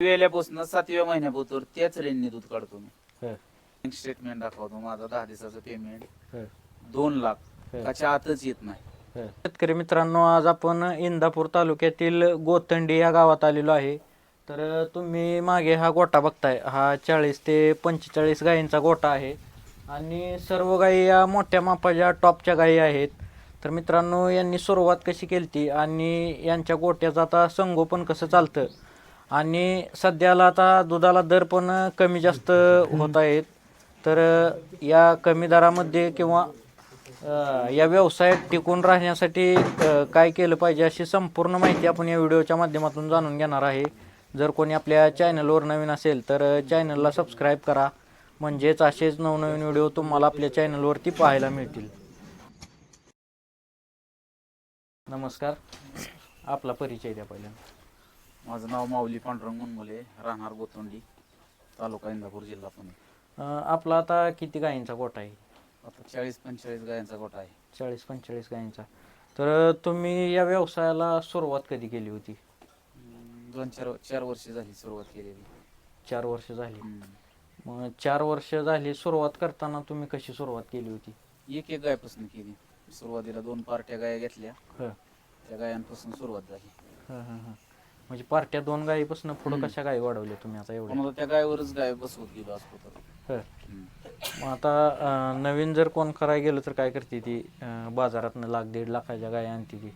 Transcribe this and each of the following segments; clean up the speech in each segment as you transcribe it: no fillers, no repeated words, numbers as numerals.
वेल्यापासून 7व्या महिन्यापासून त्याच रेंजने दूध काढतो मी. हं, स्टेटमेंट दाखवतो माझं 10 दिवसाचं पेमेंट हं, 2 लाख हं. त्याच्या आतच येत नाही. हं. शेतकरी मित्रांनो, आज आपण इंदापूर तालुक्यातील गोतंडी या गावात आलेलो आहे. तर तुम्ही मागे हा गोठा बघताय, हा 40 ते 45 गायींचा गोठा आहे आणि सर्व गायी या मोठ्या मापाच्या टॉपच्या गायी आहेत. तर मित्रांनो, यांनी सुरुवात कशी केली आणि यांच्या गोट्याचं आता संगोपन कसं चालतं आणि सध्याला आता दुधाला दर पण कमी जास्त होत आहेत. तर या कमी दरामध्ये किंवा या व्यवसायात टिकून राहण्यासाठी काय केलं पाहिजे अशी संपूर्ण माहिती आपण या व्हिडिओच्या माध्यमातून जाणून घेणार आहे. जर कोणी आपल्या चॅनलवर नवीन असेल तर चॅनलला सबस्क्राईब करा, म्हणजेच असेच नवनवीन व्हिडिओ तुम्हाला आपल्या चॅनलवरती पाहायला मिळतील. नमस्कार, आपला परिचय द्या पहिल्यांदा. माझं नाव माऊली पांडुरंग मुनमुले, राहणार गोतंडी, तालुका इंदापूर, जिल्हा पुणे. आपला आता किती गायींचा गोठा आहे? आता 40-45 गायांचा गोठा आहे. 40-45 गायींचा. तर तुम्ही या व्यवसायाला सुरुवात कधी केली होती? 4 वर्ष झाली सुरुवात केलेली. 4 वर्ष झाली. हम्म. मग 4 वर्ष झाली सुरुवात करताना तुम्ही कशी सुरुवात केली होती? एक गायपासून केली. सुरुवातीला 2 पार्ट्या गाया घेतल्या, हं, त्या गायांपासून सुरुवात झाली. हं, हं, हं. म्हणजे पार्ट्या 2 गायीपासून पुढं कशा गायी वाढवल्या तुम्ही आता एवढ्या? पण आता त्या गायवरच गाय बसवत गेलो असतो तर. हं. हम्म. मग आता नवीन जर कोण करायला गेलं तर काय करते ती? बाजारातनं 1-1.5 लाखाच्या गाय आणते ती.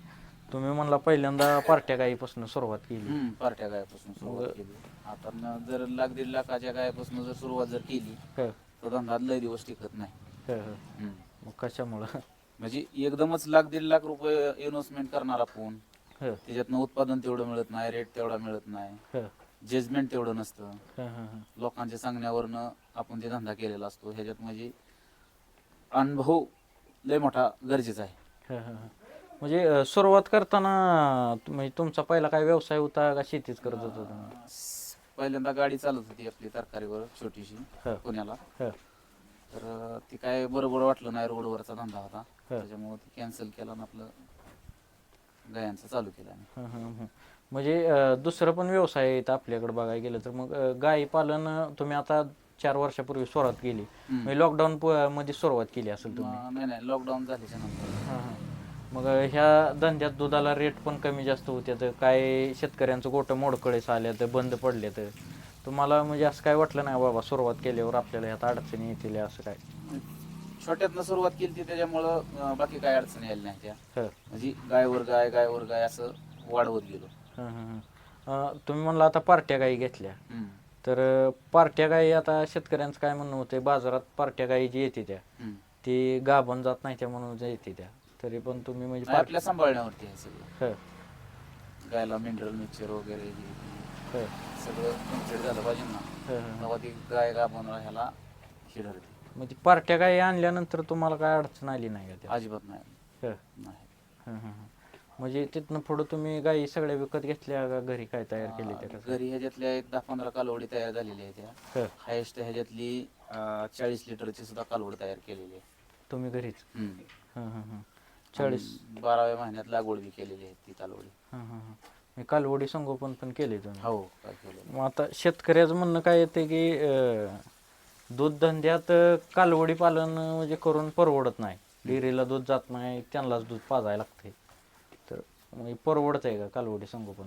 तुम्ही म्हणला पहिल्यांदा पार्ट्या गायीपासून सुरुवात केली. पार्ट्या गायापासून सुरुवात केली. आता जर 1-1.5 लाखाच्या गायापासून जर सुरुवात जर केली हं, तर धंदा लय दिवस टिकत नाही. हं, हं. मग कशामुळं? म्हणजे एकदमच 1-1.5 लाख रुपये इन्व्हेस्टमेंट करणार आपण, हं, त्याच्यातनं उत्पादन तेवढं मिळत नाही, रेट तेवढा मिळत नाही, हं, जजमेंट तेवढं नसतं. हं, हं, हं. लोकांच्या सांगण्यावरनं आपण ते धंदा केलेला असतो. ह्याच्यात म्हणजे अनुभव लय मोठा गरजेचा आहे. हं, हं, हं. म्हणजे सुरुवात करताना म्हणजे तुमचा पहिला काय व्यवसाय होता का शेतीच करत होता तुम्ही? पहिल्यांदा गाडी चालत होती आपली तरकारीवर छोटीशी हं, पुण्याला. हं, तर ती काय बरोबर वाटलं नाही, रोडवरचा धंदा होता, हं. त्याच्यामुळे ती कॅन्सल केला आणि आपलं गायांचं चालू केलं आम्ही. हं, हं, हं. म्हणजे दुसरं पण व्यवसाय आहेत आपल्याकडे बघायला गेलं तर. मग गाई पालन तुम्ही आता 4 वर्षापूर्वी सुरुवात केली, म्हणजे लॉकडाऊन मध्ये सुरुवात केली असेल तुम्ही? नाही, लॉकडाऊन झाल्याच्या नंतर. हां, हां. मग ह्या धंद्यात दुधाला रेट पण कमी जास्त होते, तर काय शेतकऱ्यांचं गोठं मोडकळीस आल्या तर बंद पडले, तर तुम्हाला म्हणजे असं काय वाटलं नाही बाबा सुरुवात केल्यावर आपल्याला ह्यात अडचणी येतील असं काय? छोट्यातनं सुरुवात केली ती, त्याच्यामुळं बाकी काय अडचणी आली नाही त्या. हं, म्हणजे गायवर गाय असं वाढवत गेलो. हं, हं, हं. तुम्ही म्हणला आता पार्ट्या गाई घेतल्या, हम्म. तर पार्ट्या गाई आता शेतकऱ्यांचं काय म्हणणं होतं, बाजारात पार्ट्या गाई जी येते त्या हम्म. ती गाभण जात नाही त्या म्हणून येते त्या, तरी पण तुम्ही म्हणजे नाही, आपल्या सांभाळण्यावरती आहे सगळं. हं, गायला मिनरल मिक्सचर वगैरे हं, सगळं कम्प्लीट झालं पाहिजे ना, हं, हं. तेव्हा ती गाय गाभण ह्याला हे ठरते. म्हणजे पार्ट्या गाई आणल्यानंतर तुम्हाला काय अडचण आली नाही का त्या? अजिबात नाही. हं, नाही. हं, हं, हं. म्हणजे तिथनं पुढं तुम्ही गाई सगळ्या विकत घेतल्या का घरी काय तयार केली त्या कसं? घरी ह्याच्यातल्या एक 10-15 कालवडी तयार झालेली आहे त्या. हं, हायेस्ट ह्याच्यातली 40 लिटरची सुद्धा कालवड तयार केलेली आहे. तुम्ही घरीच? हम्म. हं, हं, हं. 40. 12व्या महिन्यात लागवड बी केलेली आहे ती कालवडी. हं, हं, हं. मी कालवडी संगोपन पण केले तुम्ही? हो, काय केलं. मग आता शेतकऱ्याचं म्हणणं काय येते की दूध धंद्यात कालवडी पालन म्हणजे करून परवडत नाही, डेअरीला दूध जात नाही, त्यांनाच दूध पाजायला लागते, तर म्हणजे परवडत आहे का कालवडी संगोपन?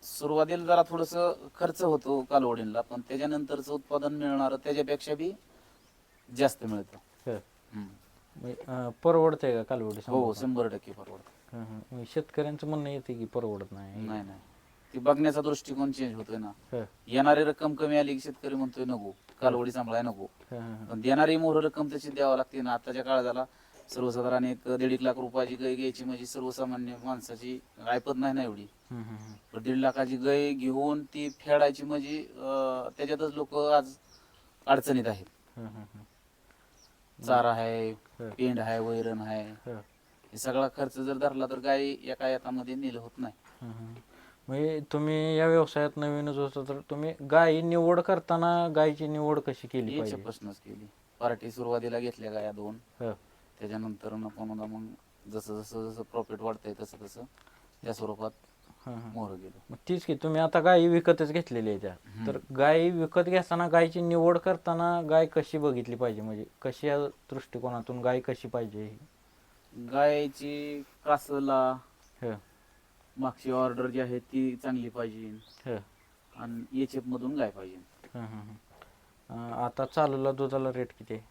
सुरुवातीला जरा थोडस खर्च होतो कालवडीला, पण त्याच्यानंतरचं उत्पादन मिळणार त्याच्यापेक्षा बी जास्त मिळतं. हं. हम्म. म्हणजे परवडत आहे का कालवडी हो, संगोपन? 100% परवडतं. हं, हं. म्हणजे शेतकऱ्यांचं म्हणणं येते की परवडत नाही. नाही, ती बघण्याचा दृष्टिकोन चेंज होतोय ना. हं, येणारी रक्कम कमी आली की शेतकरी म्हणतोय नको, कालवडी सांभाळाय नको. हं, हं, पण देणारी मोहर रक्कम तशी द्यावं लागते ना. आताच्या काळाला सर्वसाधारण 1-1.5 लाख रुपयाची गाय घ्यायची म्हणजे सर्वसामान्य माणसाची ऐपत नाही ना एवढी. हं, हं, हं. पण 1.5 लाखाची गाय घेऊन ती फेडायची म्हणजे त्याच्यातच लोक आज अडचणीत आहेत. हं, हं, हं. चारा आहे, हं, पेंड आहे, वैरण आहे, हं, हे सगळा खर्च जर धरला तर गाय एका येतामध्ये नेलं होत नाही. हं, हं. म्हणजे तुम्ही या व्यवसायात नवीनच होता, तर तुम्ही गायी निवड करताना गायीची निवड कशी केली पाहिजे? याच्यापासूनच केली. पार्टी सुरुवातीला घेतल्या गाया 2, हं, त्याच्यानंतर पुन्हा मग जसं जसं जसं प्रॉफिट वाढतंय तसं तसं त्या स्वरूपात हां हां. मोहर गेलो. मग तीच की तुम्ही आता गायी विकतच घेतलेली आहे त्या, तर गाय विकत घेताना गायची निवड करताना गाय कशी बघितली पाहिजे, म्हणजे कशा दृष्टिकोनातून गाय कशी पाहिजे? गायची कासला ह मागची ऑर्डर जी आहे ती चांगली पाहिजे ह आणि एचएफ मधून गाय पाहिजे. हं, हं, हं. आता चालूला दुधाला रेट किती आहे?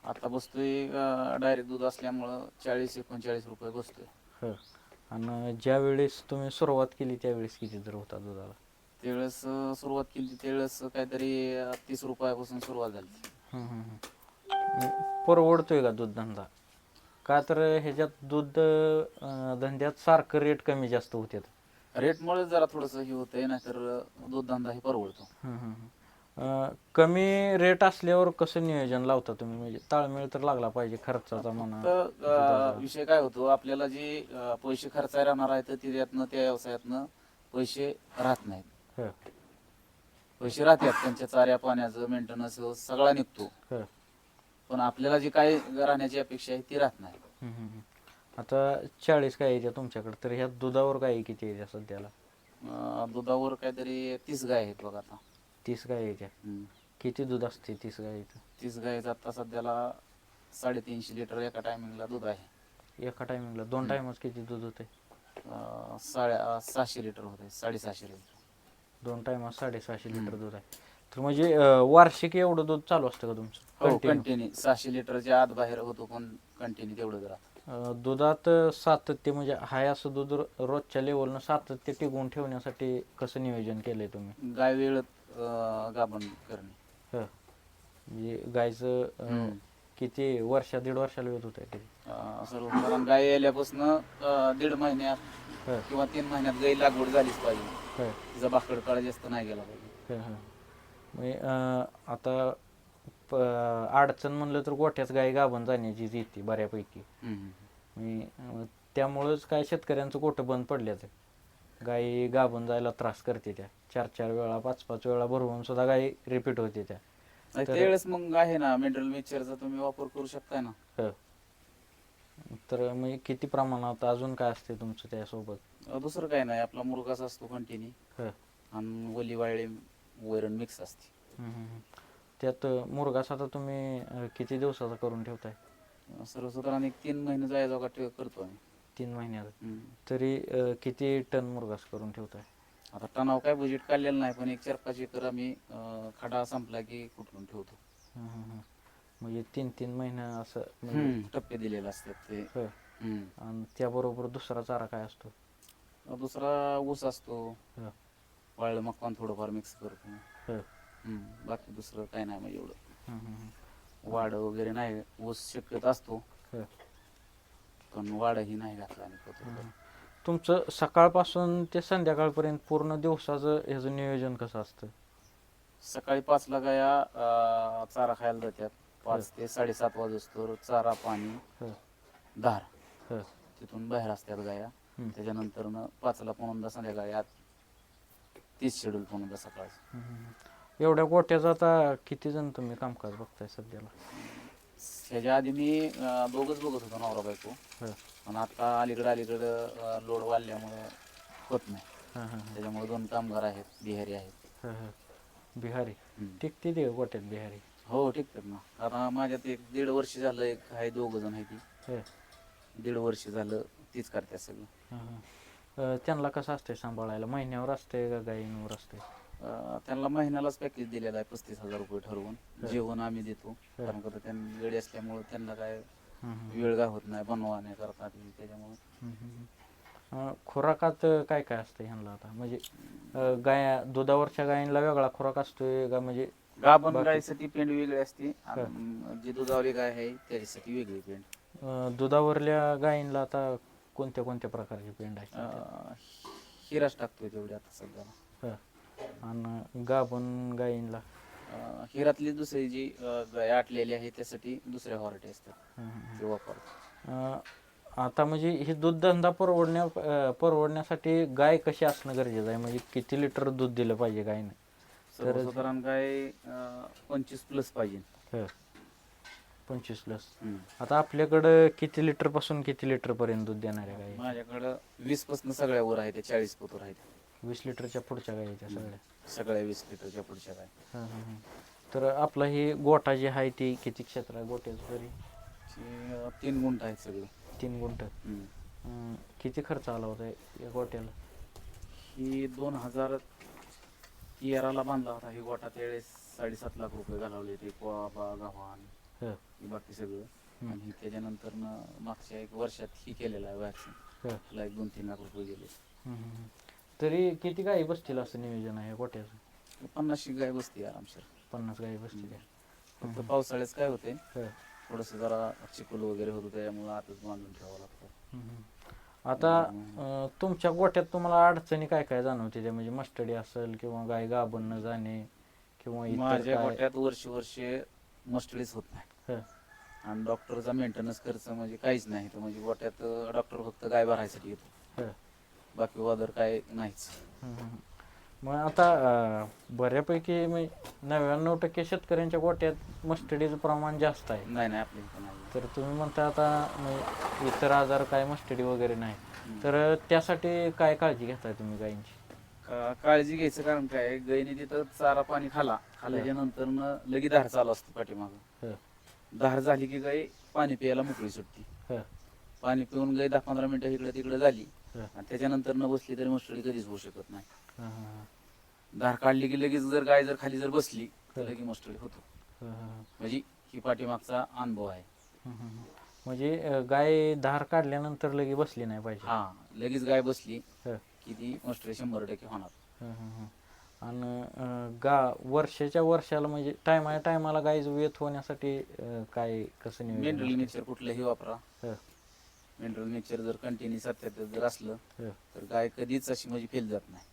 आता बसतोय डायरेक्ट दूध असल्यामुळं 40-39 रुपये बसतोय. ह आणि ज्या वेळेस तुम्ही सुरुवात केली त्यावेळेस किती दर होता दुधाला? त्यावेळेस सुरुवात केली त्यावेळेस काहीतरी 30 रुपयापासून सुरुवात झाली. हं, हं, हं. परवडतोय का दूध धंदा? का तर ह्याच्यात दूध धंद्यात सारखं रेट कमी जास्त होतात. रेटमुळे जरा थोडंसं हे होतंय, नाहीतर दूध धंदा हे परवडतो. हं, हं, हं. कमी रेट असल्यावर कसं नियोजन लावता तुम्ही, म्हणजे ताळमेळ तर लागला पाहिजे खर्चाचा म्हणा फक्त दुधाचा. विषय काय होतो, आपल्याला जे पैसे खर्चायला राहणार आहे तर त्याच्यातनं त्या व्यवसायातनं पैसे राहत नाहीत. ह पैसे राहतात त्यांच्या चाऱ्या पाण्याचं मेंटेनन्स सगळा निघतो, ह पण आपल्याला जी काय राहण्याची अपेक्षा आहे ती राहत नाही. हं, हं, हं. आता 40 गाय येत्या तुमच्याकडे, तर ह्या दुधावर गाय किती येत्या सध्याला? दुधावर काहीतरी 30 गाय आहेत बघा आता. 30 गाय येत्या. किती दूध असते 30 गायीचं? 30 गायचं आता सध्याला 350 लिटर एका टायमिंगला दूध आहे. एका टायमिंगला 2 टायमच किती दूध होते? 600 लिटर होते, 650 लिटर. 2 टायमात 650 लिटर दूध आहे. तर म्हणजे वार्षिक एवढं दूध चालू असतं का तुमचं? हो, कंटिन्यू कंटिन्यू 600 लिटरच्या आत बाहेर होतो, पण कंटिन्यू तेवढं राहतं. दुधात सातत्य, म्हणजे हाय असं दूध रोजच्या लेवलनं सातत्य टिकवून ठेवण्यासाठी कसं नियोजन केलंय तुम्ही? गाय वेळेत गाभण करणे. ह म्हणजे गायचं किती दीड वर्षाला येत होतं कधी? सर्वसाधारण गाय यायल्यापासून 1.5 महिन्यात ह किंवा 3 महिन्यात गाई लागवड झालीच पाहिजे. ह तिचा बाकड काळ जास्त नाही गेला पाहिजे. ह ह म्हणजे आता अडचण म्हणलं तर गोठ्याच गाय गाभण जाण्याची येते बऱ्यापैकी. म्हणजे त्यामुळंच काय शेतकऱ्यांचं गोठं बंद पडल्याचं. गाई गाभण जायला त्रास करते त्या, 4-4 वेळा 5-5 वेळा भरवून सुद्धा गाई रिपीट होते त्या. त्यावेळेस मग आहे ना मिनरल मिक्सचरचा तुम्ही वापर करू शकताय ना. ह तर म्हणजे किती प्रमाणात अजून काय असते तुमचं त्यासोबत? दुसरं काय नाही, आपला मुरगाच असतो कंटिन्यू ह आणि ओली वाळी वैरण मिक्स असते. हं, हं, हं. त्यात मुरघास आता तुम्ही किती दिवसाचा करून ठेवताय? सर्वसाधारण 3 महिने जायचा करतो आम्ही. 3 महिन्यात. तरी किती टन मुरघास करून ठेवताय? आता टनाव काय बजेट काढलेलं नाही, पण 4-5 एकर आम्ही खडा संपला की कुठून ठेवतो. हं, हं, हं. म्हणजे 3-3 महिना असं म्हणजे टप्पे दिलेले असतात ते. ह आणि त्याबरोबर दुसरा चारा काय असतो? दुसरा ऊस असतो, ह वाळलं मक्कान थोडंफार मिक्स करतो. ह बाकी दुसरं काय नाही, मग एवढं हं, हं, हं. वाढ वगैरे नाही. ऊस शक्यत असतो, ह पण वाढही नाही घातला आणि हं. तुमचं सकाळपासून ते संध्याकाळपर्यंत पूर्ण दिवसाचं ह्याचं नियोजन कसं असतं? सकाळी 5ला गाया चारा खायला जातात. ह 5 ते 7:30 वाजता चारा पाणी ह धार ह तिथून बाहेर असतात गाया. हं. त्याच्यानंतर 5ला पुन्हा संध्याकाळी 30 शेड्यूल पुन्हा सकाळचं. हं, हं. एवढ्या गोट्याचं आता किती जण तुम्ही कामकाज बघताय सध्याला? ह्याच्या आधी मी दोघंच बघत होतो, नवरा बायको. ह पण आता अलीकडं लोड वाढल्यामुळं होत नाही. हां हां हां त्याच्यामुळे 2 कामगार आहेत, बिहारी आहेत. हां हां बिहारी टिकते ते गोट्यात बिहारी? हो टिकतात ना. आता माझ्यात 1.5 वर्ष झालं एक आहे, 2 जण आहे ती. ह 1.5 वर्ष झालं तीच करते सगळं. हां हां त्यांना कसं असते सांभाळायला? महिन्यावर असते का गाईंवर असते? त्यांना महिन्यालाच पॅकेज दिलेलं आहे, 35,000 रुपये ठरवून. ह जेवण आम्ही देतो, ह कारण का त्यांना गडी असल्यामुळं त्यांना काय हं, हं, वेळ गावत नाही बनवा नाही करतात त्याच्यामुळे. हं, हं. खुराकात काय काय असतं ह्यांना आता, म्हणजे दुधावरच्या गायींना वेगळा खुराक असतोय का, म्हणजे गाभण बाकी गायीसाठी पेंड वेगळी असते आणि जी दुधावरी गाय आहे त्याच्यासाठी वेगळी पेंड. दुधावरल्या गायींना आता कोणत्या कोणत्या प्रकारचे पेंड असतात त्यात? हिराच टाकतोय तेवढी आता सध्याला. ह आणि गाभण गायींना? हिरातली दुसरी जी गाय आटलेली आहे त्यासाठी दुसऱ्या व्हरायटी असतात, ते वापरतो. आता म्हणजे हे दूध धंदा परवडण्यासाठी गाय कशी असणं गरजेचं आहे, म्हणजे किती लिटर दूध दिलं पाहिजे गायनं? सर्वसाधारण गाय 25+ पाहिजे. ह 25 प्लस. हम्म. आता आपल्याकडं किती लिटर पासून किती लिटर पर्यंत दूध देणाऱ्या गाई? माझ्याकडं 20 पासून सगळ्या वर आहे, 40 पोतर आहेत. 20 लिटरच्या पुढच्या गाई त्या सगळ्या. सगळ्या 20 लिटरच्या पुढच्या काय. हां हां हां. तर आपला ही गोठा जी आहे ती किती क्षेत्र आहे गोट्याचं तरी? 3 गुंठ आहेत सगळे. 3 गुंठ. किती खर्च आला होता या गोट्याला? ही 2013ला बांधला होता ही गोठा, त्यावेळेस 7.5 लाख रुपये घालवले ते गव्हाण हं. ही बाकी सगळं. आणि त्याच्यानंतर मागच्या 1 वर्षात ही केलेला आहे वॅक्सिन, हं. त्याला 1-2-3 लाख रुपये गेले. तरी किती गाई बसतील असं नियोजन आहे गोट्याचं? 50 गाय बसते आरामशीर. 50 गाई बसतील. फक्त पावसाळ्याच काय होते, हं. थोडंसं जरा चिखल वगैरे होतं, त्यामुळे आतच बांधून ठेवावं लागतं. आता तुमच्या गोट्यात तुम्हाला अडचणी काय काय जाणवते त्या, म्हणजे मस्टडी असेल किंवा गाय गाभण न जाणे किंवा इतर माझ्या काय? गोट्यात वर्षे मस्टडीच होत नाही. हं. आणि डॉक्टरचा मेंटेनन्स खर्च म्हणजे काहीच नाही. तर म्हणजे गोट्यात डॉक्टर फक्त गाय भरायसाठी येतो, हं. बाकी वादर काय नाहीच. मग आता बऱ्यापैकी 99% शेतकऱ्यांच्या गोट्यात मस्टडीचं प्रमाण जास्त आहे. नाही आपल्या इथं नाही. तर तुम्ही म्हणता आता इतर आजार काय मस्टडी वगैरे नाही, तर त्यासाठी काय काळजी घेताय तुम्ही गायींची? काळजी घ्यायचं कारण काय, गायीने तिथं चारा पाणी खाल्ल्याच्या नंतर लगेच धार चालू असतो पाठीमागं. हं. धार झाली की गाय पाणी प्यायला मोकळी सुटते. हं. पाणी पिऊन गाय 10-15 मिनिटं इकडे तिकडे झाली हं. आणि त्याच्यानंतर न बसली तरी मस्टडी कधीच होऊ शकत नाही. हं, हं, धार काढली की लगेच जर गाय खाली बसली तर हं. लगेच मस्टडी होतो. हं, हं, म्हणजे ही पाठीमागचा अनुभव आहे. म्हणजे गाय धार काढल्यानंतर लगे बसली नाही पाहिजे. हा, लगेच गाय बसली हं. की ती मस्टडी 100% होणार. आणि वर्षाच्या वर्षाला म्हणजे टायमाला गायीचं वेत होण्यासाठी काय कसं मिनरल नियोजन? मिक्सचर कुठलंही वापरा. हं. मिनरल मिक्सचर जर कंटिन्यू 77 जर असलं हं. तर गाय कधीच अशी म्हणजे फेल जात नाही.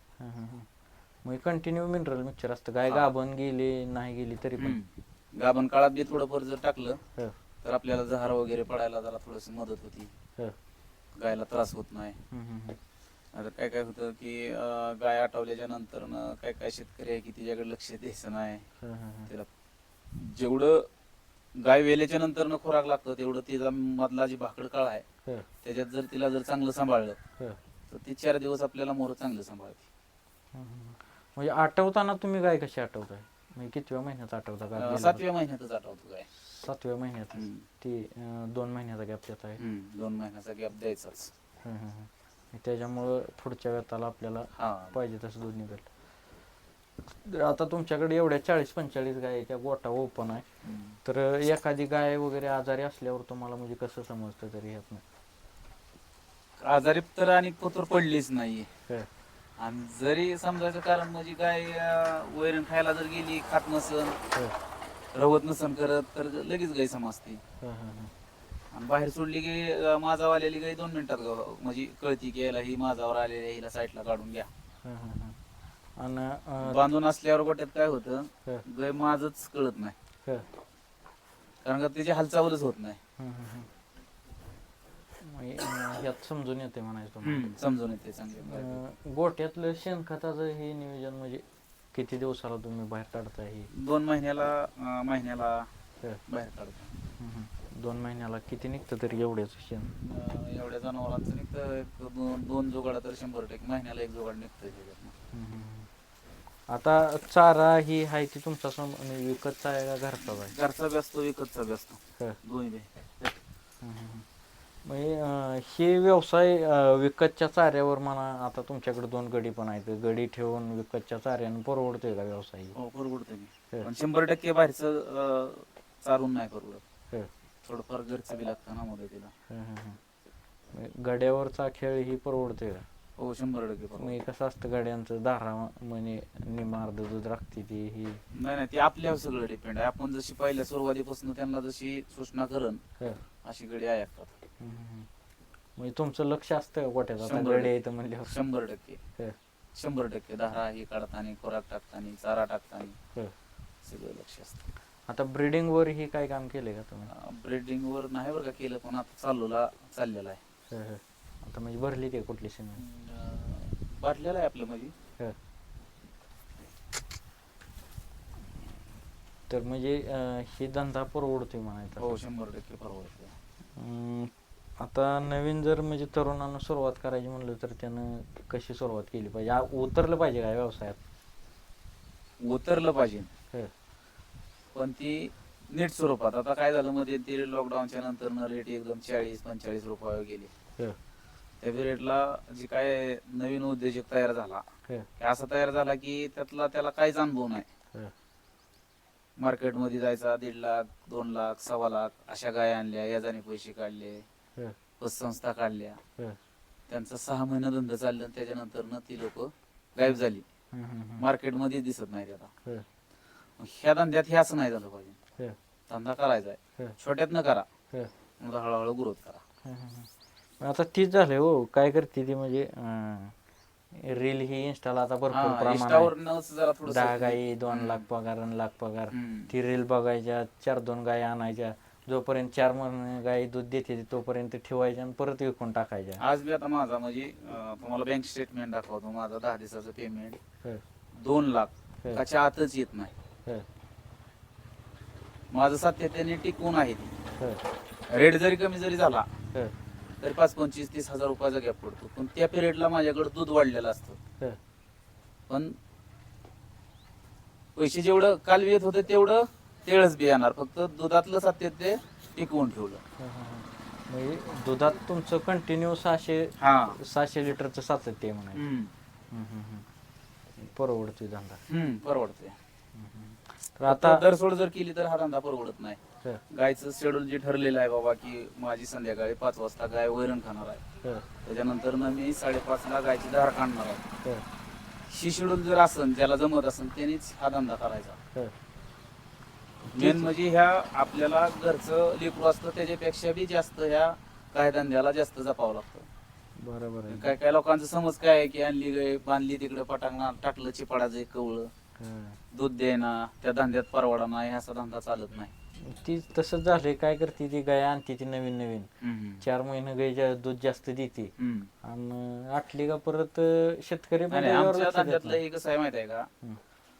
मग कंटिन्यू मिनरल मिक्सचर असतं, गाय हा. गाभण गेली नाही गेली तरी पण? गाभण काळात बी थोडंफार जर टाकलं हं. तर आपल्याला जहार वगैरे पडायला जरा थोडस मदत होती, हं. गायला त्रास होत नाही. हं. आता काय काय होतं की गाय आटवल्याच्या नंतर काय काय शेतकरी आहे की तिच्याकडे लक्ष द्यायचं नाही. त्याला जेवढं गाय वेल्याच्या नंतर खोराक लागतं तेवढं तिचा मधला जी भाकड काळ आहे हं. त्याच्यात जर तिला जर चांगलं सांभाळलं हं. तर ती 4 दिवस आपल्याला मोर चांगलं सांभाळते. म्हणजे आठवताना तुम्ही गाय कशी आठवताय, म्हणजे कितव्या महिन्यात आठवता का? 7व्या महिन्यातच आठवतो गाय. 7व्या महिन्यात. ती 2 महिन्याचा गॅप देत आहे. 2 महिन्याचा गॅप द्यायचाच. त्याच्यामुळं पुढच्या वेताला आपल्याला हा, पाहिजे तसं दूध निघेल. आता तुमच्याकडे एवढ्या 40-45 गायीच्या गोठा ओपन आहे, तर एखादी गाय वगैरे आजारी असल्यावर तुम्हाला म्हणजे कसं समजतं तरी ह्यातनं? आजारी तर आणि पोतर पडलीच नाहीये. हं. आणि जरी समजायचं कारण म्हणजे गाय वैरण खायला जर गेली, खात नसन, हं. रवत नसन करत तर लगेच गाय समजते. आणि बाहेर सोडली की माझावर आलेली गाय 2 मिनिटात म्हणजे कळती की याला ही माझावर आलेली आहे, हिला साईडला काढून घ्या. आणि बांधून असल्यावर गोट्यात काय होतं, हं. गाय माझच कळत नाही, हं. कारण का त्याची हालचालच होत नाही. ह्यात समजून येते म्हणायचं तुम्हाला. समजून येते चांगले. गोट्यातलं शेणखताचं हे नियोजन म्हणजे किती दिवसाला तुम्ही बाहेर काढताय? हे 2 महिन्याला हं. बाहेर काढतो. 2 महिन्याला किती निघतं तरी एवढ्याच शेण? एवढ्या जनावरांचं निघतं 2 जोगाडा तर 100% महिन्याला 1 जोगाड निघतं. आता चारा ही आहे ती तुमचा विकतचा आहे का घरचा आहे? घरचा बी असतो, विकतचा बी असतो, हं. दोन्ही बी. म्हणजे हे व्यवसाय विकतच्या चाऱ्यावर म्हणा, आता तुमच्याकडे 2 गडी पण आहेत, गडी ठेवून विकतच्या चाऱ्यानं परवडतोय का व्यवसाय? हो, परवडतं मी. हं. पण 100% बाहेरचं चारून नाही परवडत. हं. थोडंफार घरचं बी लागतं ना मदतीला. गड्यावरचा खेळ ही परवडतोय का? हो, 100% परवडतं. म्हणजे कसं असतं गाड्यांचं दारा म्हणजे निमार्द दूध राखते ती ही? नाही, ते आपल्यावर सगळं डिपेंड आहे. आपण जशी पहिल्या सुरुवातीपासून त्यांना जशी सूचना करण अशी गडी ऐकतात. म्हणजे तुमचं लक्ष असतं गोट्यात, आता 100% गडी आहे म्हणल्यावर? 100%. 100% दारा हे काढताना, खोराक टाकताना, चारा टाकताना सगळं लक्ष असतं. आता ब्रीडिंग वर ही काय काम केलंय का तुम्ही? ब्रीडिंग वर नाही बरं का केलं, पण आता चाललेलं आहे. आता म्हणजे भरली ते कुठली सिमेंट? बाटलेलं आहे आपलं म्हणजे. तर म्हणजे ही धंदा परवडतोय म्हणायचा. हो 100% परवडते. आता नवीन जर म्हणजे तरुणांना सुरुवात करायची म्हणलं तर त्यानं कशी सुरुवात केली पाहिजे, उतरलं पाहिजे काय व्यवसायात? उतरलं पाहिजे हं, पण ती नीट स्वरूपात. आता काय झालं मध्ये ते लॉकडाऊनच्या नंतर रेट एकदम 40-45 रुपयावर गेले. हं, त्या पिरियडला जे काय नवीन उद्योजक तयार झाला, हं, की असा तयार झाला की त्याला काहीच अनुभव नाही. हं, मार्केटमध्ये जायचा 1.5 लाख 2 लाख 1.25 लाख अशा गाय आणल्या, याजाने पैसे काढले, हं, पतसंस्था काढल्या. हं, त्यांचा 6 महिना धंदा चालला आणि त्याच्यानंतर ती लोक गायब झाली. हं, हं, मार्केटमध्ये दिसत नाही आता. हं, मग ह्या धंद्यात हे असं नाही झालं पाहिजे. हं, धंदा करायचा आहे, हं, छोट्यात न करा, हं, मग हळूहळू ग्रोथ करा. हं, हं. आता तीच झालंय हो, काय करते ती म्हणजे रील ही इंस्टाला आता भरपूर हा प्रमाण आहे. इंस्टावरनंच जरा थोडं 10 गाई 2 लाख पगार आणि लाख पगार, ती रील बघायच्या, 4-2 गाई आणायच्या, जोपर्यंत 4 महिने गाई दूध देते तोपर्यंत ठेवायच्या आणि परत विकून टाकायच्या. आज मी आता माझा म्हणजे तुम्हाला बँक स्टेटमेंट दाखवतो. माझा 10 दिवसाचं पेमेंट हं, 2 लाख हं, त्याच्या आतच येत नाही. हं, माझं सातत्याने टिकून आहे ती. हं, रेट जरी कमी जरी झाला हं, तरी 5-25-30 हजार रुपयाचा गॅप पडतो. पण त्या पिरियडला माझ्याकडे दूध वाढलेलं असतं. हं. पण पैसे जेवढं काल येत होते तेवढं तेळच बी येणार. फक्त दुधातलं सातत्य टिकवून ठेवलं. म्हणजे दुधात तुमचं कंटिन्यू 600 लिटरचं सातत्य आहे म्हणायचं. हं, हं, हं. परवडतोय धंदा. परवडते. तर आता आता दरसोड जर केली तर हा धंदा परवडत नाही. हं, गायचं शेड्यूल जे ठरलेलं आहे बाबा की माझी संध्याकाळी 5 वाजता गाय वैरण खाणार आहे, हं, त्याच्यानंतर मी 5:30 ला गायची धार काढणार आहे. हं, ही शेड्यूल जर असन, ज्याला जमत असन त्यानेच हा धंदा करायचा. हं. मेन म्हणजे ह्या आपल्याला घरचं लेकरू असतं त्याच्यापेक्षा बी जास्त ह्या काय धंद्याला जास्त जपावं लागतं. बरोबर आहे. काय काय लोकांचा समज काय आहे की आणली गाय बांधली तिकडे पटांगणा टाकलं चिपाडाचं एक कवळं, हं. दूध द्यायना, त्या धंद्यात परवडा नाही, असा धंदा चालत नाही. ती तसंच झालंय. काय करते ती गाय आणते ती नवीन नवीन 4 महिने गाय दूध जास्त देते आणि आटली का परत शेतकरी पण आणि त्याच्यावर आमच्या लक्ष देत धंद्यातलं नाही. हे कसं आहे माहिती आहे का, हं,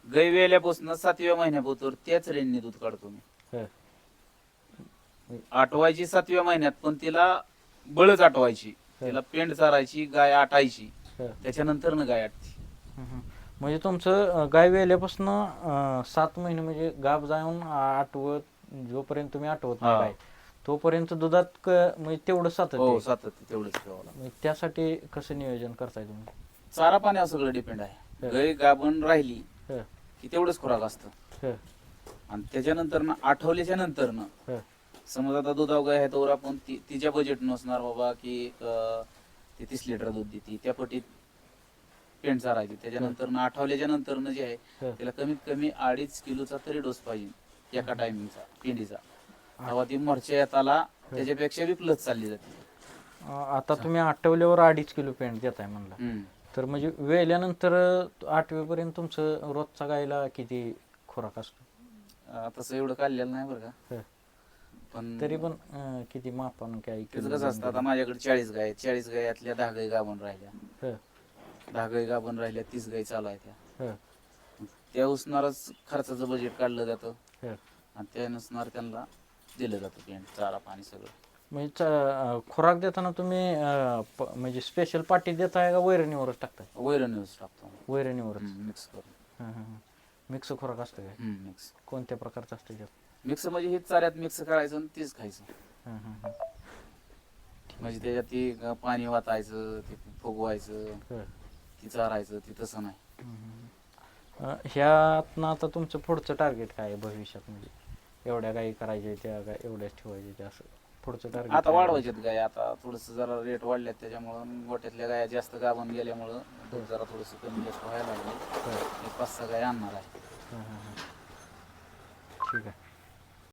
गाय वेल्यापासून 7व्या महिन्यापासून त्याच रेंजने दूध काढतो मी. हं, आठवायची 7व्या महिन्यात, पण तिला बळच आठवायची, तिला पेंड चारायची, गाय आटायची, हं, त्याच्यानंतर गाय आटती. हं, हं. म्हणजे तुमचं गाय वेल्यापासून 7 महिने म्हणजे गाभ जाऊन आठवत, जोपर्यंत तुम्ही आठवत नाही हा. गाय तोपर्यंत दुधात म्हणजे तेवढं सातत्य हो आहे. सातत्य तेवढंच ठेवावं लागतं. म्हणजे त्यासाठी कसं नियोजन करताय तुम्ही? चारा पाण्यावर सगळं डिपेंड आहे. हं. गाय गाभण राहिली हं, की तेवढंच खुराक असतं. हं, आणि त्याच्यानंतर आठवल्याच्या नंतर हं, समज आता दुधाव गाय आहे तर आपण तिच्या बजेट नसणार बाबा की ती 30 लिटर दूध देते, त्या पटीत पेंड चारायची. त्याच्यानंतर आठवल्याच्या नंतर जे आहे हं. त्याला कमीत कमी 2.5 किलोचा तरी डोस पाहिजे एका टायमिंगचा पेंडीचा. तेव्हा ती मोर्चा येताला त्याच्यापेक्षा बी प्लस चालली जाते. आता तुम्ही आठवल्यावर 2.5 किलो पेंट देताय म्हणलं, तर म्हणजे वेल्यानंतर 8वेपर्यंत तुमचं रोजचा गायला किती खुराक असतो? तसं एवढं काढलेलं नाही बरं का, हं. पण तरी पण किती मापानं काय त्याचं कसं असतं, आता माझ्याकडे 40 गाय आहेत. 40 गायातल्या 10 गाय गाभण राहिल्या, हं, 10 गाय गाभण राहिल्या, 30 गाय चालू आहेत. हं, त्या उसणारच खर्चाचं बजेट काढलं जातं हं. आणि त्यानुसार त्यांना दिलं जातं पेंट, चारा पाणी सगळं. म्हणजे खुराक देताना तुम्ही म्हणजे स्पेशल पाटी देताय का वैरणीवरच टाकताय? वैरण यूज टाकतो वैरणीवरच. मिक्स करून. मिक्स खुराक असतं काय? मिक्स कोणत्या प्रकारचं असतं त्यात? मिक्स म्हणजे हे चाऱ्यात मिक्स करायचं आणि तेच खायचं. हं, हं, हं. म्हणजे त्याच्यात ती पाणी वाचायचं, ते फुगवायचं, हं, ती चारायचं, ती तसं नाही. हं, हं. ह्यातनं आता तुमचं पुढचं टार्गेट काय आहे भविष्यात? म्हणजे एवढ्या गायी करायच्या, त्या गाय एवढ्याच ठेवायच्या, असं पुढचं टार्गेट? आता वाढवायच्यात गाय. आता थोडस जरा रेट वाढल्यात त्याच्यामुळं गोट्यातल्या गाया जास्त गाभण गेल्यामुळं दूध जरा थोडस कमी जास्त व्हायला लागले. 5-6 गाय आणणार आहे. ठीक आहे.